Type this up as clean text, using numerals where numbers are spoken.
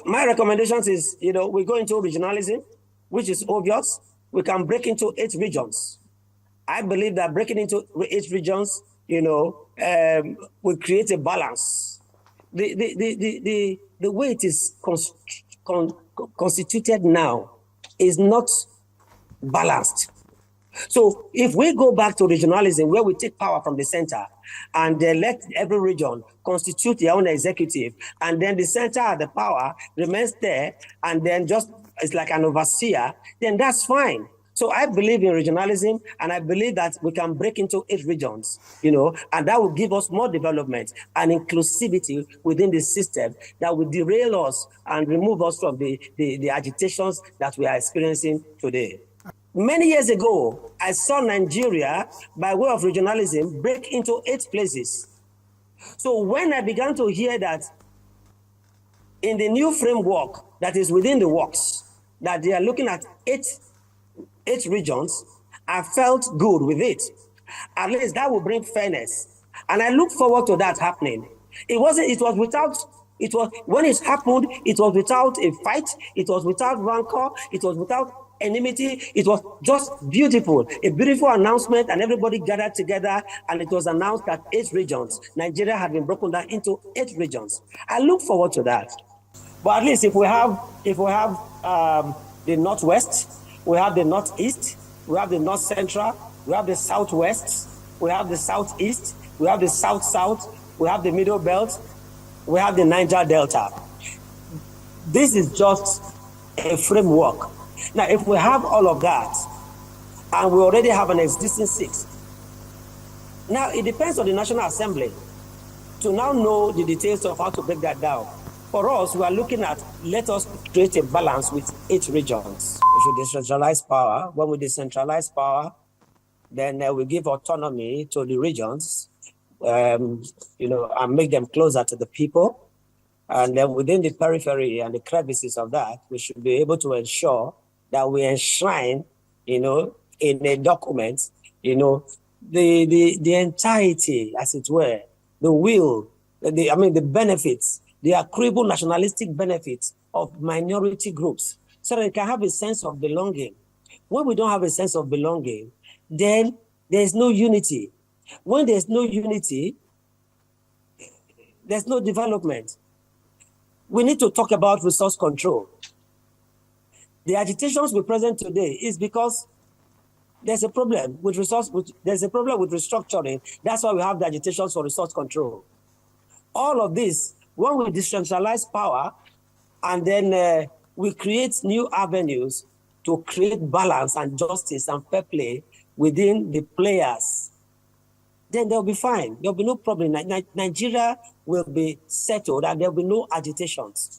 my recommendations is, we go into regionalism, which is obvious. We can break into 8 regions. I believe that breaking into 8 regions, will create a balance. The way it is constituted now is not balanced. So if we go back to regionalism, where we take power from the center and let every region constitute their own executive, and then the center of the power remains there, and then just it's like an overseer, then that's fine. So I believe in regionalism, and I believe that we can break into 8 regions, and that will give us more development and inclusivity within the system that will derail us and remove us from the agitations that we are experiencing today. Many years ago, I saw Nigeria, by way of regionalism, break into 8 places. So when I began to hear that in the new framework that is within the works, that they are looking at 8 regions, I felt good with it. At least that will bring fairness. And I look forward to that happening. When it happened, it was without a fight, it was without rancor, it was without enmity. It was just beautiful, a beautiful announcement, and everybody gathered together, and it was announced that 8 regions. Nigeria had been broken down into 8 regions. I look forward to that. But at least if we have the Northwest, we have the Northeast, we have the North Central, we have the Southwest, we have the Southeast, we have the South-South, we have the Middle Belt, we have the Niger Delta. This is just a framework. Now, if we have all of that, and we already have an existing 6, now it depends on the National Assembly to now know the details of how to break that down. For us, we are looking at, let us create a balance with 8 regions. We should decentralize power. When we decentralize power, then we give autonomy to the regions, and make them closer to the people. And then within the periphery and the crevices of that, we should be able to ensure that we enshrine, in a document, the entirety, as it were, the will, the benefits, the accruable nationalistic benefits of minority groups, so that they can have a sense of belonging. When we don't have a sense of belonging, then there's no unity. When there's no unity, there's no development. We need to talk about resource control. The agitations we present today is because there's a problem with there's a problem with restructuring. That's why we have the agitations for resource control. All of this, when we decentralize power, and then we create new avenues to create balance and justice and fair play within the players, then they'll be fine. There'll be no problem. Nigeria will be settled, and there'll be no agitations.